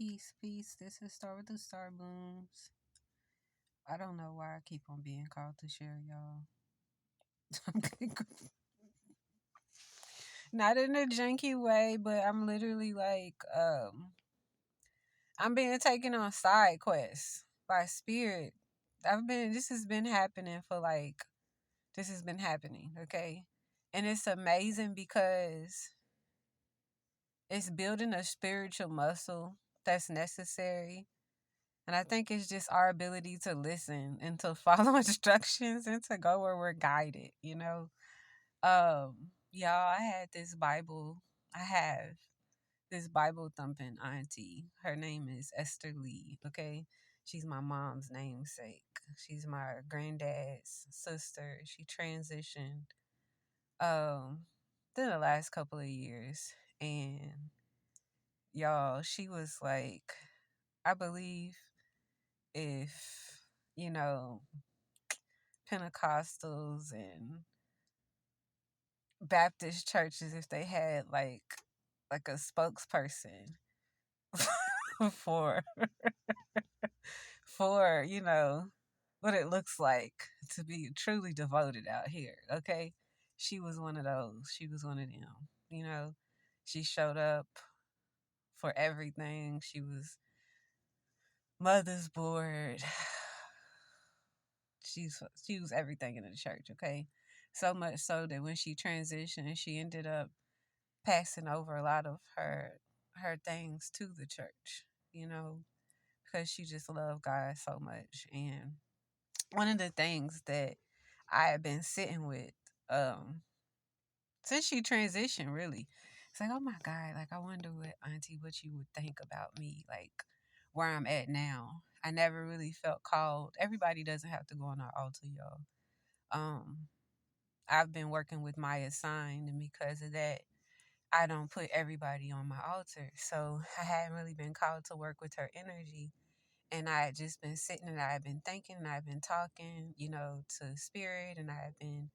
Peace, peace. This is Star with the Star Booms. I don't know why I keep on being called to share, y'all. Not in a janky way, but I'm literally like, I'm being taken on side quests by spirit. This has been happening this has been happening, okay? And it's amazing because it's building a spiritual muscle that's necessary. And I think it's just our ability to listen and to follow instructions and to go where we're guided, you know? Y'all, I have this Bible thumping auntie. Her name is Esther Lee, okay? She's my mom's namesake. She's my granddad's sister. She transitioned um in the last couple of years. And y'all, she was like, I believe if, you know, Pentecostals and Baptist churches, if they had like a spokesperson for what it looks like to be truly devoted out here, okay? She was one of those. She was one of them. You know, she showed up for everything. She was mother's board. She was everything in the church, okay? So much so that when she transitioned, she ended up passing over a lot of her things to the church, you know, because she just loved God so much. And one of the things that I have been sitting with um since she transitioned, really, it's like, oh my God, like I wonder what you would think about me, like where I'm at now. I never really felt called. Everybody doesn't have to go on our altar, y'all. Um, I've been working with Maya Sign, and because of that, I don't put everybody on my altar. So I hadn't really been called to work with her energy. And I had just been sitting and I had been thinking and I had been talking, to spirit, and I had been,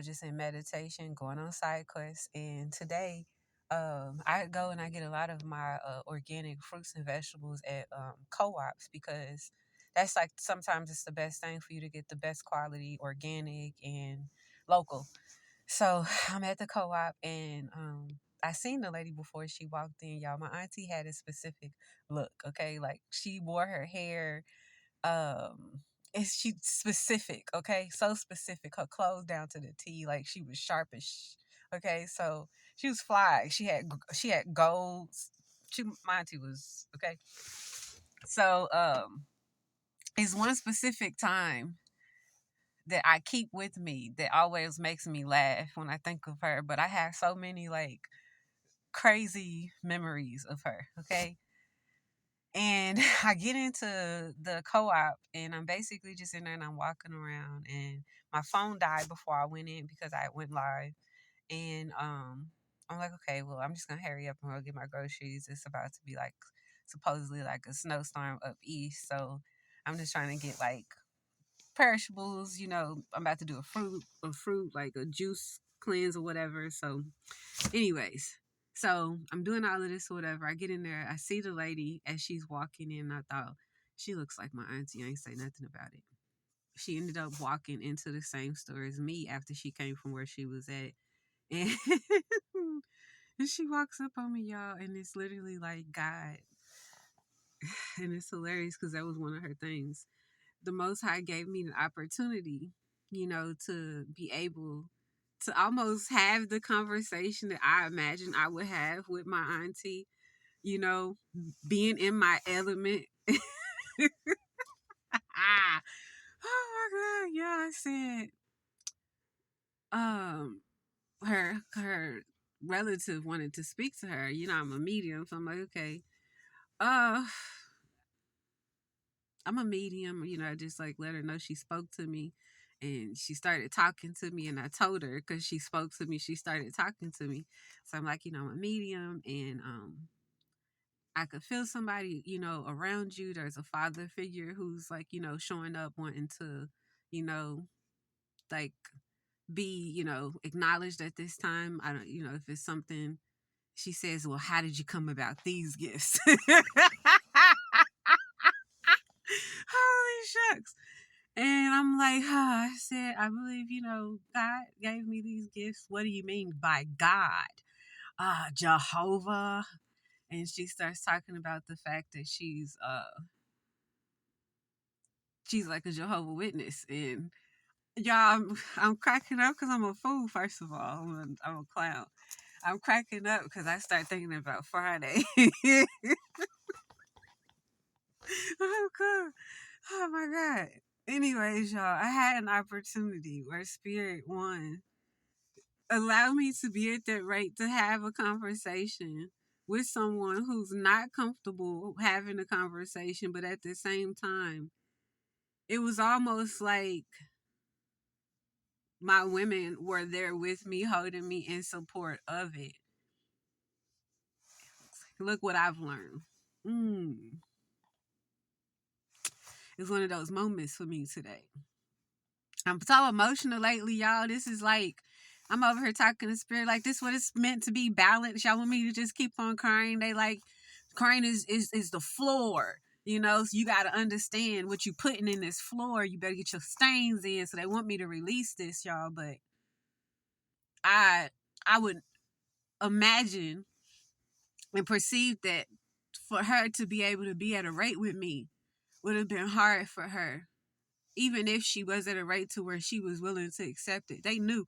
just in meditation, going on side quests. And today, I go and I get a lot of my organic fruits and vegetables at co-ops, because that's like sometimes it's the best thing for you to get the best quality organic and local. So I'm at the co-op, and I seen the lady before she walked in, y'all. My auntie had a specific look, okay? Like she wore her hair, um she specific, okay? So specific. Her clothes down to the T, like she was sharpish. Okay, so she was fly. She had golds. My auntie was okay. So it's one specific time that I keep with me that always makes me laugh when I think of her. But I have so many like crazy memories of her. Okay. And I get into the co op and I'm basically just in there and I'm walking around, and my phone died before I went in because I went live. And I'm like, okay, well, I'm just gonna hurry up and go get my groceries. It's about to be like supposedly like a snowstorm up east. So I'm just trying to get like perishables. I'm about to do a fruit like a juice cleanse or whatever. So, anyways, so I'm doing all of this or whatever. I get in there, I see the lady as she's walking in. And I thought she looks like my auntie. I ain't say nothing about it. She ended up walking into the same store as me after she came from where she was at, and and she walks up on me, y'all, and it's literally like God, and it's hilarious because that was one of her things. The Most High gave me the opportunity, to be able to almost have the conversation that I imagined I would have with my auntie, you know, being in my element. Oh my God. Yeah, I said, um, her relative wanted to speak to her. I'm a medium, so I'm like, okay. Uh I'm a medium, I just like let her know she spoke to me, and she started talking to me, and I told her because she spoke to me, she started talking to me. So I'm like, I'm a medium, and I could feel somebody, around you. There's a father figure who's like, showing up wanting to, you know, like be, acknowledged at this time. I don't, if it's something, She says, well, how did you come about these gifts? Holy shucks. And I'm like, I said, I believe, God gave me these gifts. What do you mean by God? Jehovah. And she starts talking about the fact that she's like a Jehovah Witness. And y'all, I'm cracking up because I'm a fool, first of all. I'm a clown. I'm cracking up because I start thinking about Friday. Oh, God. Oh, my God. Anyways, y'all, I had an opportunity where Spirit One allowed me to be at that rate to have a conversation with someone who's not comfortable having a conversation, but at the same time, it was almost like my women were there with me, holding me in support of it. Look what I've learned. It's one of those moments for me today. I'm so emotional lately, y'all. This is like, I'm over here talking to Spirit like this what it's meant to be, balanced. Y'all want me to just keep on crying? They like, crying is the floor. So you got to understand what you putting in this floor. You better get your stains in. So they want me to release this, y'all. But I would imagine and perceive that for her to be able to be at a rate with me would have been hard for her, even if she was at a rate to where she was willing to accept it. They knew.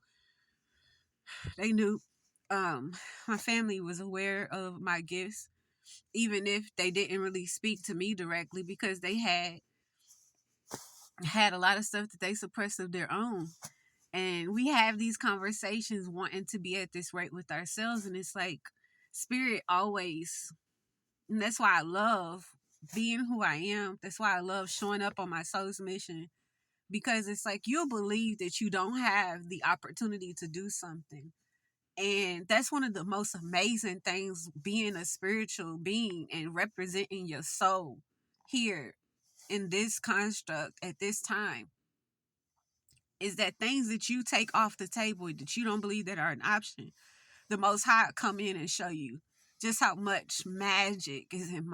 Um, my family was aware of my gifts, even if they didn't really speak to me directly, because they had a lot of stuff that they suppressed of their own. And we have these conversations wanting to be at this rate with ourselves. And it's like Spirit always, and that's why I love being who I am. That's why I love showing up on my soul's mission, because it's like you'll believe that you don't have the opportunity to do something. And that's one of the most amazing things, being a spiritual being and representing your soul here in this construct at this time, is that things that you take off the table that you don't believe that are an option, the Most High come in and show you just how much magic is in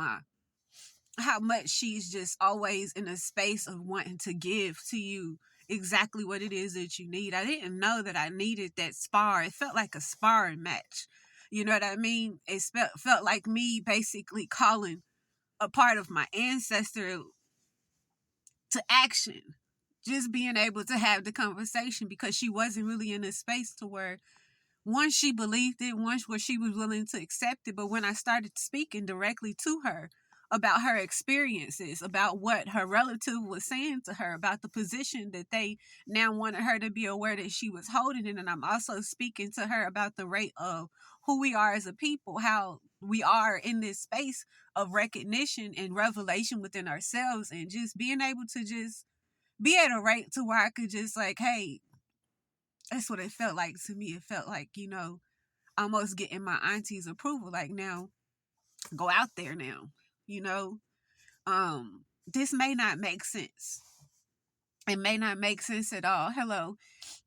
how much she's just always in a space of wanting to give to you exactly what it is that you need. I didn't know that I needed that spar. It felt like a sparring match. You know what I mean? It felt like me basically calling a part of my ancestor to action. Just being able to have the conversation, because she wasn't really in a space to where, once she believed it, once where she was willing to accept it. But when I started speaking directly to her about her experiences, about what her relative was saying to her, about the position that they now wanted her to be aware that she was holding it, and I'm also speaking to her about the rate of who we are as a people, how we are in this space of recognition and revelation within ourselves, and just being able to just be at a rate to where I could just like, hey, that's what it felt like to me. It felt like, almost getting my auntie's approval. Like, now, go out there now. You know, this may not make sense. It may not make sense at all. Hello.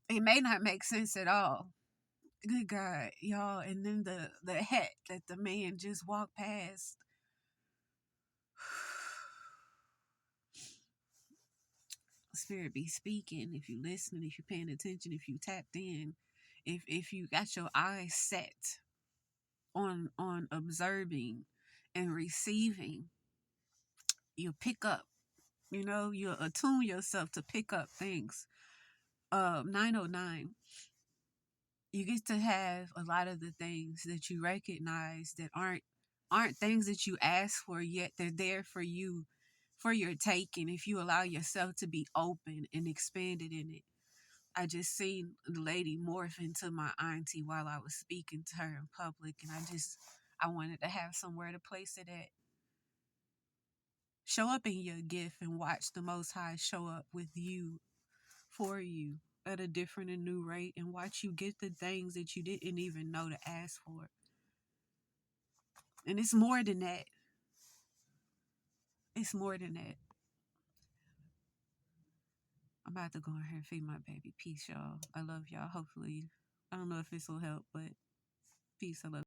It may not make sense at all. Good God, y'all. And then the hat that the man just walked past. Spirit be speaking. If you listening, if you paying attention, if you tapped in, if you got your eyes set on observing and receiving, you pick up. You attune yourself to pick up things. 909. You get to have a lot of the things that you recognize that aren't things that you ask for, yet they're there for you, for your taking, if you allow yourself to be open and expanded in it. I just seen the lady morph into my auntie while I was speaking to her in public, and I wanted to have somewhere to place it at. Show up in your gift and watch the Most High show up with you, for you, at a different and new rate, and watch you get the things that you didn't even know to ask for. And it's more than that. It's more than that. I'm about to go in here and feed my baby. Peace, y'all. I love y'all. Hopefully, I don't know if this will help, but peace. I love